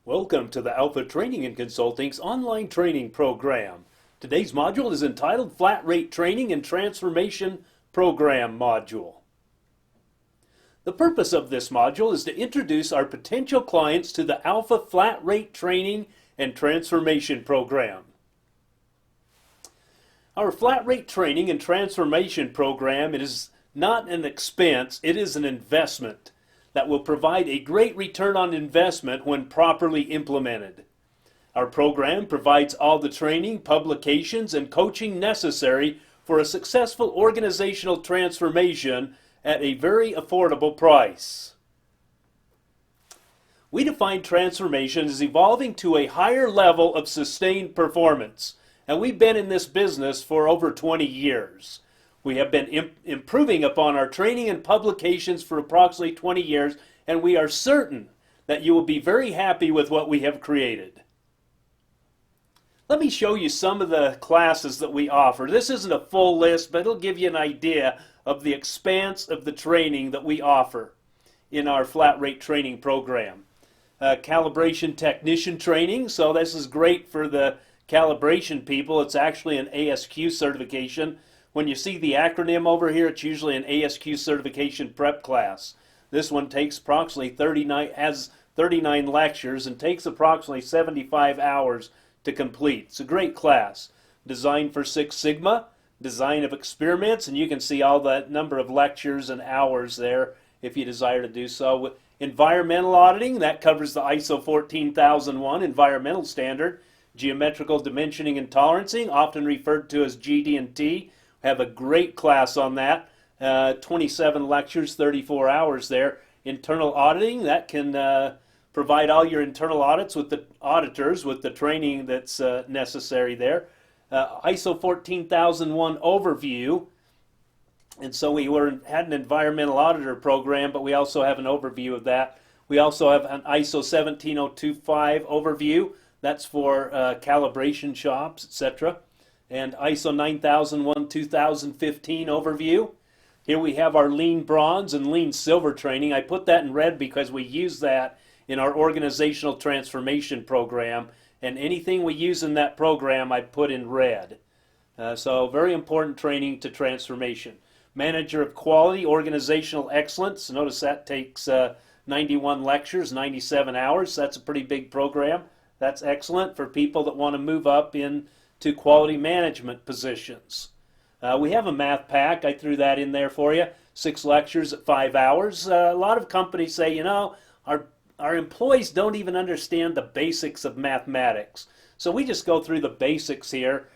Welcome to the Alpha Training and Consulting's online training program. Today's module is entitled Flat Rate Training and Transformation Program Module. The purpose of this module is to introduce our potential clients to the Alpha Flat Rate Training and Transformation Program. Our Flat Rate Training and Transformation Program is not an expense, it is an investment that will provide a great return on investment when properly implemented. Our program provides all the training, publications, and coaching necessary for a successful organizational transformation at a very affordable price. We define transformation as evolving to a higher level of sustained performance, and we've been in this business for over 20 years. We have been improving upon our training and publications for approximately 20 years, and we are certain that you will be very happy with what we have created. Let me show you some of the classes that we offer. This isn't a full list, but it'll give you an idea of the expanse of the training that we offer in our flat rate training program. Calibration technician training, so this is great for the calibration people. It's actually an ASQ certification. When you see the acronym over here, it's usually an ASQ certification prep class. This one takes approximately 39 lectures and takes approximately 75 hours to complete. It's a great class. Designed for Six Sigma, design of experiments, and you can see all that number of lectures and hours there if you desire to do so. Environmental auditing, that covers the ISO 14001 environmental standard. Geometrical dimensioning and tolerancing, often referred to as GD&T. Have a great class on that. 27 lectures, 34 hours there. Internal auditing, that can provide all your internal audits with the auditors with the training that's necessary there. ISO 14001 overview, and so we had an environmental auditor program, but we also have an overview of that. We also have an ISO 17025 overview. That's for calibration shops, etc. And ISO 9001 2015 overview. Here we have our lean bronze and lean silver training. I put that in red because we use that in our organizational transformation program, and anything we use in that program I put in red. So very important training to transformation. Manager of Quality, Organizational Excellence. Notice that takes 91 lectures, 97 hours. That's a pretty big program. That's excellent for people that want to move up into quality management positions. We have a math pack. I threw that in there for you. 6 lectures at 5 hours. A lot of companies say, you know, our employees don't even understand the basics of mathematics. So we just go through the basics here.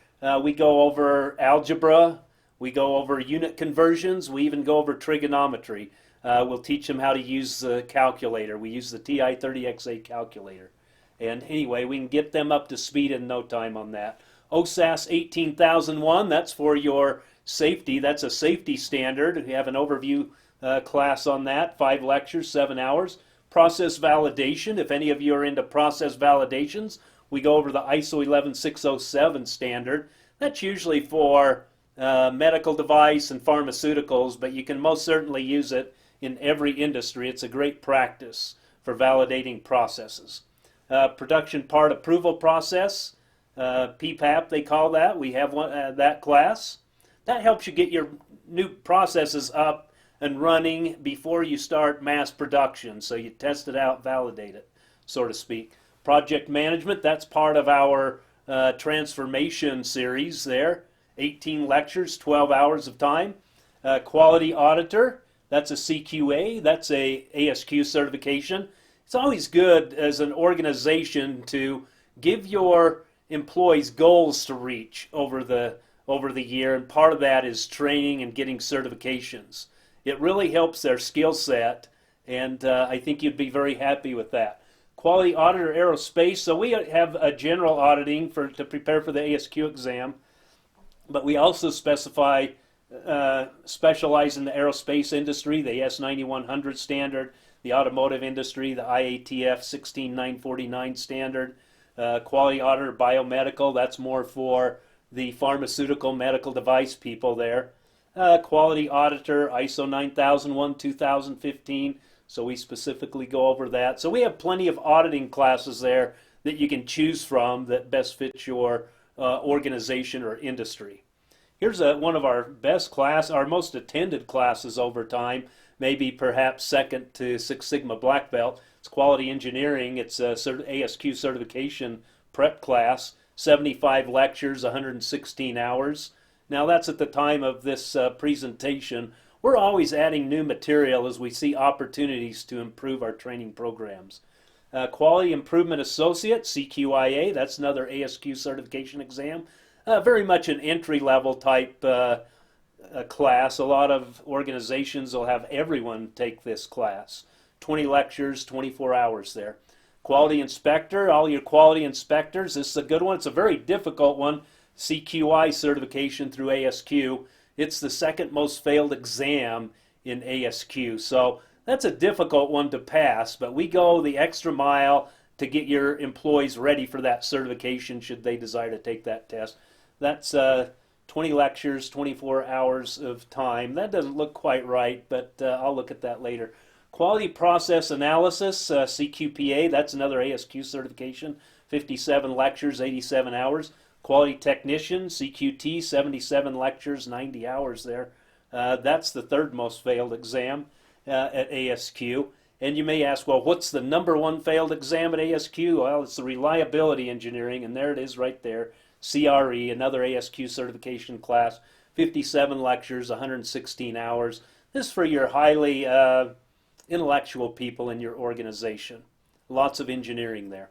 We go over algebra. We go over unit conversions. We even go over trigonometry. We'll teach them how to use the calculator. We use the TI-30XA calculator. And anyway, we can get them up to speed in no time on that. OSAS 18001, that's for your safety. That's a safety standard. We have an overview class on that, 5 lectures, 7 hours. Process validation, if any of you are into process validations, we go over the ISO 11607 standard. That's usually for medical device and pharmaceuticals, but you can most certainly use it in every industry. It's a great practice for validating processes. Production part approval process, PPAP they call that. We have that class. That helps you get your new processes up and running before you start mass production. So you test it out, validate it, so to speak. Project management, that's part of our transformation series there. 18 lectures, 12 hours of time. Quality auditor, that's a CQA, that's a ASQ certification. It's always good as an organization to give your employees goals to reach over the year, and part of that is training and getting certifications. It really helps their skill set, and I think you'd be very happy with that. Quality auditor aerospace, so we have a general auditing to prepare for the ASQ exam, but we also specialize in the aerospace industry, the S9100 standard, the automotive industry, the IATF 16949 standard. Quality auditor biomedical, that's more for the pharmaceutical medical device people there. Quality auditor ISO 9001 2015 So we specifically go over that. So we have plenty of auditing classes there that you can choose from that best fits your organization or industry. Here's one of our best class, our most attended classes over time, maybe perhaps second to Six Sigma Black Belt. It's quality engineering. It's a ASQ certification prep class, 75 lectures, 116 hours. Now that's at the time of this presentation. We're always adding new material as we see opportunities to improve our training programs. Quality Improvement Associate, CQIA, that's another ASQ certification exam. Very much an entry-level type class. A lot of organizations will have everyone take this class. 20 lectures, 24 hours there. Quality Inspector, all your quality inspectors, this is a good one. It's a very difficult one. CQI certification through ASQ. It's the second most failed exam in ASQ. So that's a difficult one to pass, but we go the extra mile to get your employees ready for that certification should they desire to take that test. That's 20 lectures, 24 hours of time. That doesn't look quite right, but I'll look at that later. Quality Process Analysis, CQPA, that's another ASQ certification, 57 lectures, 87 hours. Quality Technician, CQT, 77 lectures, 90 hours there. That's the third most failed exam at ASQ. And you may ask, well, what's the number one failed exam at ASQ? Well, it's the Reliability Engineering, and there it is right there. CRE, another ASQ certification class, 57 lectures, 116 hours. This is for your highly intellectual people in your organization. Lots of engineering there.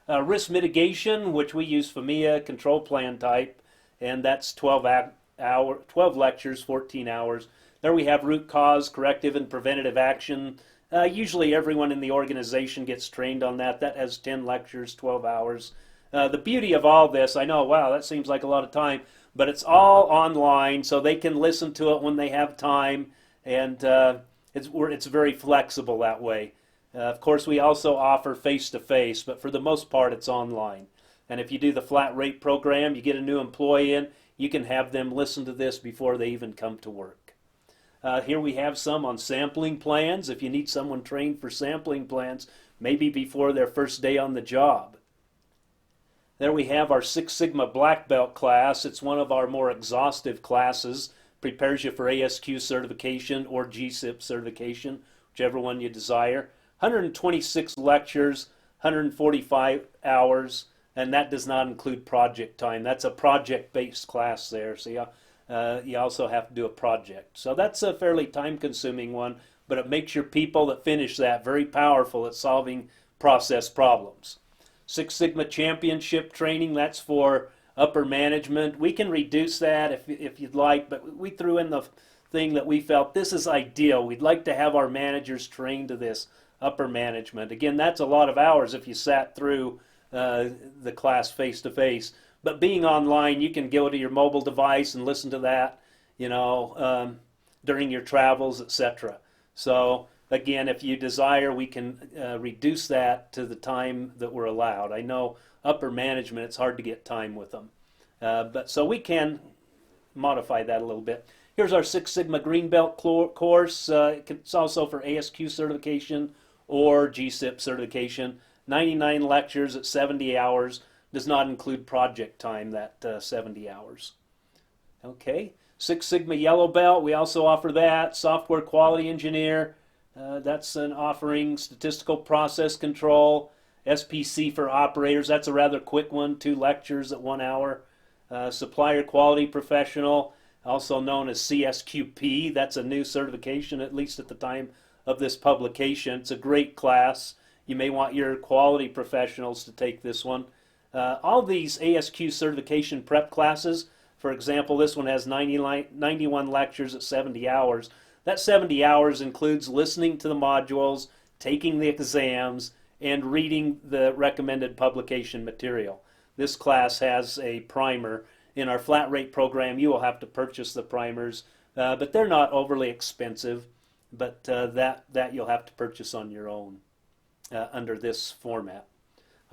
Risk mitigation, which we use FMEA, control plan type, and that's 12 lectures, 14 hours. There we have root cause, corrective, and preventative action. Usually everyone in the organization gets trained on that. That has 10 lectures, 12 hours. The beauty of all this, I know, wow, that seems like a lot of time, but it's all online, so they can listen to it when they have time, and it's very flexible that way. Of course, we also offer face-to-face, but for the most part, it's online. And if you do the flat rate program, you get a new employee in, you can have them listen to this before they even come to work. Here we have some on sampling plans. If you need someone trained for sampling plans, maybe before their first day on the job. There we have our Six Sigma Black Belt class. It's one of our more exhaustive classes. Prepares you for ASQ certification or GSIP certification, whichever one you desire. 126 lectures, 145 hours, and that does not include project time. That's a project-based class there, so you also have to do a project. So that's a fairly time-consuming one, but it makes your people that finish that very powerful at solving process problems. Six Sigma Championship training, that's for upper management. We can reduce that if you'd like, but we threw in the thing that we felt this is ideal. We'd like to have our managers trained to this upper management. Again, that's a lot of hours if you sat through the class face-to-face. But being online, you can go to your mobile device and listen to that, during your travels, etc. So again, if you desire, we can reduce that to the time that we're allowed. I know upper management, it's hard to get time with them. But so we can modify that a little bit. Here's our Six Sigma Green Belt course. It's also for ASQ certification or GSIP certification. 99 lectures at 70 hours. Does not include project time, that 70 hours. Okay. Six Sigma Yellow Belt, we also offer that. Software Quality Engineer, that's an offering. Statistical Process Control. SPC for operators, that's a rather quick one, 2 lectures at 1 hour. Supplier Quality Professional, also known as CSQP, that's a new certification, at least at the time of this publication. It's a great class. You may want your quality professionals to take this one. All these ASQ certification prep classes, for example, this one has 91 lectures at 70 hours. That 70 hours includes listening to the modules, taking the exams, and reading the recommended publication material. This class has a primer. In our flat rate program, you will have to purchase the primers, but they're not overly expensive, but that you'll have to purchase on your own under this format.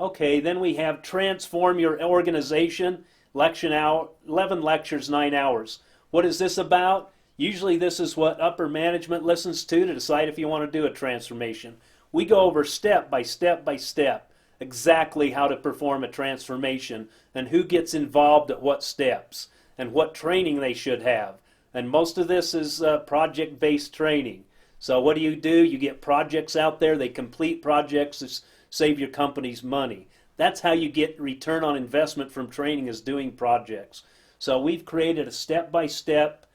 Okay, then we have Transform Your Organization, 11 lectures, 9 hours. What is this about? Usually this is what upper management listens to decide if you want to do a transformation. We go over step by step by step exactly how to perform a transformation and who gets involved at what steps and what training they should have. And most of this is project-based training. So what do? You get projects out there, they complete projects to save your company's money. That's how you get return on investment from training, is doing projects. So we've created a step-by-step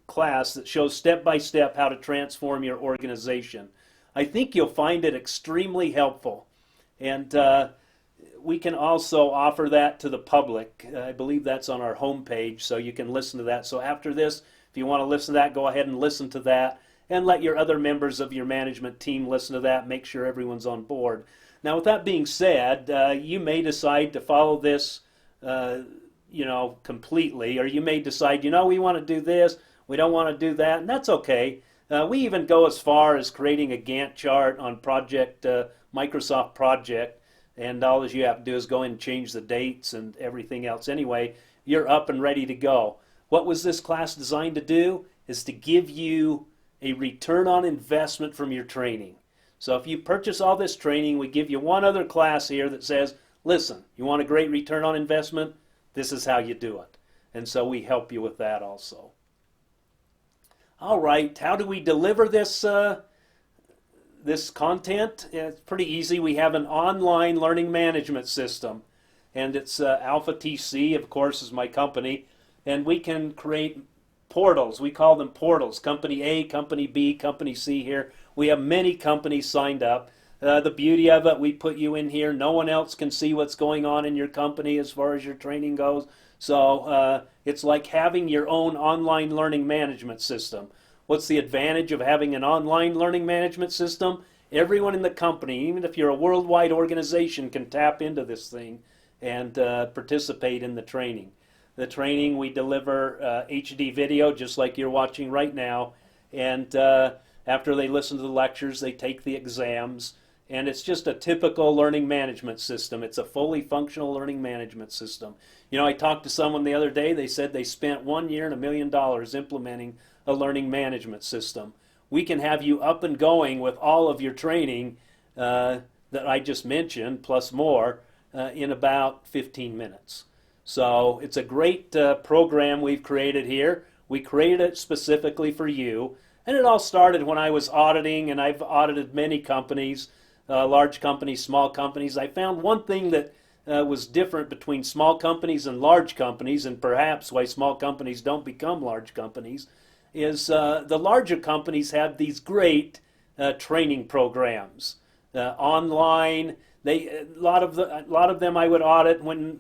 class that shows step-by-step how to transform your organization. I think you'll find it extremely helpful. And we can also offer that to the public. I believe that's on our homepage, so you can listen to that. So after this, if you want to listen to that, go ahead and listen to that, and let your other members of your management team listen to that. Make sure everyone's on board. Now, with that being said, you may decide to follow this, completely, or you may decide, we want to do this, we don't want to do that, and that's okay. We even go as far as creating a Gantt chart on Microsoft Project, and all you have to do is go in and change the dates and everything else. Anyway, you're up and ready to go. What was this class designed to do? Is to give you a return on investment from your training. So if you purchase all this training, we give you one other class here that says, listen, you want a great return on investment? This is how you do it. And so we help you with that also. All right, how do we deliver this this content? It's pretty easy. We have an online learning management system, and it's Alpha TC, of course, is my company, and we can create portals. We call them portals. Company A, Company B, Company C here. We have many companies signed up. The beauty of it, we put you in here. No one else can see what's going on in your company as far as your training goes. So it's like having your own online learning management system. What's the advantage of having an online learning management system? Everyone in the company, even if you're a worldwide organization, can tap into this thing and participate in the training. The training, we deliver HD video just like you're watching right now, and after they listen to the lectures, they take the exams, and it's just a typical learning management system. It's a fully functional learning management system. I talked to someone the other day. They said they spent 1 year and $1 million implementing a learning management system. We can have you up and going with all of your training that I just mentioned, plus more, in about 15 minutes. So it's a great program we've created here. We created it specifically for you. And it all started when I was auditing, and I've audited many companies, large companies, small companies. I found one thing that was different between small companies and large companies, and perhaps why small companies don't become large companies, is the larger companies have these great training programs online. A lot of them I would audit. When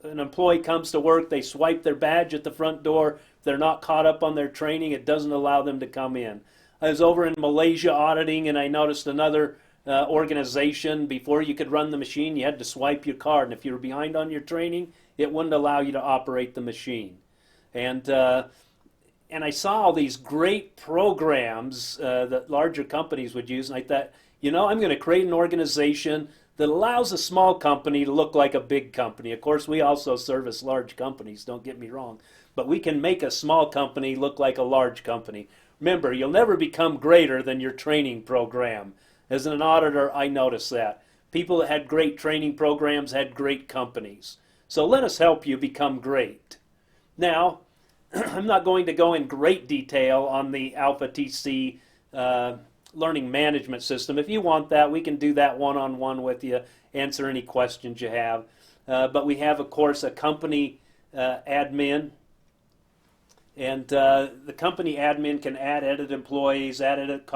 an employee comes to work, they swipe their badge at the front door. If they're not caught up on their training, it doesn't allow them to come in. I was over in Malaysia auditing, and I noticed another organization. Before you could run the machine, you had to swipe your card, and if you were behind on your training, it wouldn't allow you to operate the machine. And I saw all these great programs that larger companies would use, and I thought, I'm going to create an organization that allows a small company to look like a big company. Of course, we also service large companies, don't get me wrong, but we can make a small company look like a large company. Remember, you'll never become greater than your training program. As an auditor, I noticed that. People that had great training programs had great companies. So let us help you become great. Now, I'm not going to go in great detail on the Alpha TC learning management system. If you want that, we can do that one-on-one with you, answer any questions you have. But we have, of course, a company admin. And the company admin can add, edit employees, add, edit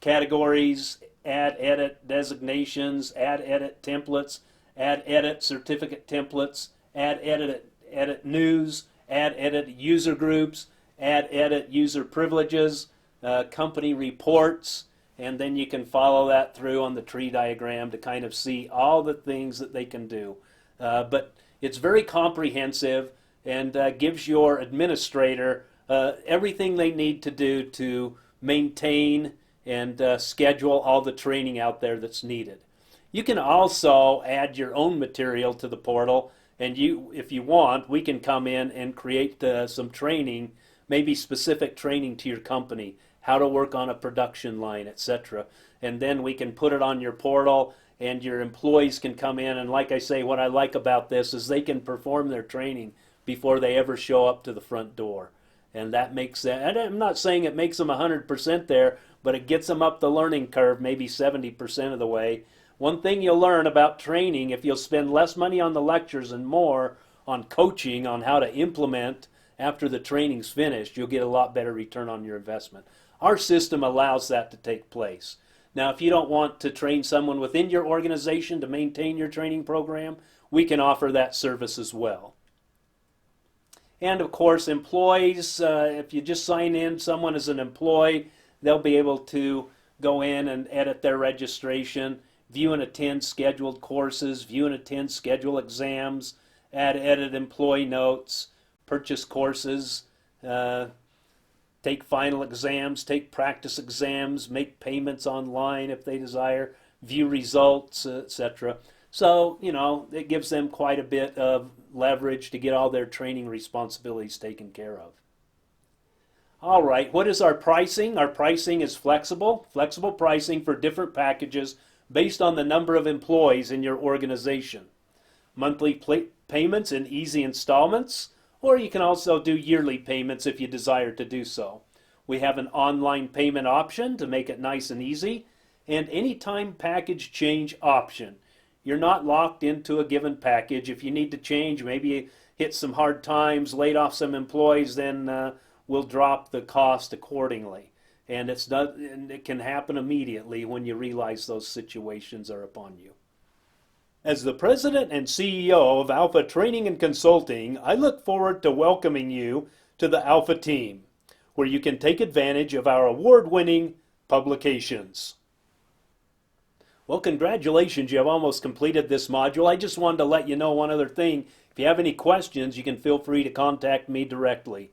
categories, add, edit designations, add, edit templates, add, edit certificate templates, add, edit news, add, edit user groups, add, edit user privileges, company reports, and then you can follow that through on the tree diagram to kind of see all the things that they can do. But it's very comprehensive and gives your administrator everything they need to do to maintain and schedule all the training out there that's needed. You can also add your own material to the portal, and if you want, we can come in and create some training maybe specific training to your company, how to work on a production line, etc. And then we can put it on your portal, and your employees can come in. And like I say, what I like about this is they can perform their training before they ever show up to the front door. And that makes that, and I'm not saying it makes them 100% there, but it gets them up the learning curve maybe 70% of the way. One thing you'll learn about training, if you'll spend less money on the lectures and more on coaching on how to implement after the training's finished, you'll get a lot better return on your investment. Our system allows that to take place. Now, if you don't want to train someone within your organization to maintain your training program, we can offer that service as well. And of course, employees, if you just sign in someone as an employee, they'll be able to go in and edit their registration, view and attend scheduled courses, view and attend scheduled exams, edit employee notes, purchase courses, take final exams, take practice exams, make payments online if they desire, view results, etc. So, it gives them quite a bit of leverage to get all their training responsibilities taken care of. All right, what is our pricing? Our pricing is flexible pricing for different packages based on the number of employees in your organization. Monthly payments in easy installments, or you can also do yearly payments if you desire to do so. We have an online payment option to make it nice and easy, and anytime package change option. You're not locked into a given package. If you need to change, maybe hit some hard times, laid off some employees, then we'll drop the cost accordingly. And it can happen immediately when you realize those situations are upon you. As the President and CEO of Alpha Training and Consulting, I look forward to welcoming you to the Alpha team, where you can take advantage of our award-winning publications. Well, congratulations, you have almost completed this module. I just wanted to let you know one other thing. If you have any questions, you can feel free to contact me directly.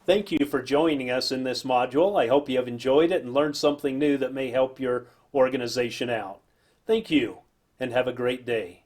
Thank you for joining us in this module. I hope you have enjoyed it and learned something new that may help your organization out. Thank you, and have a great day.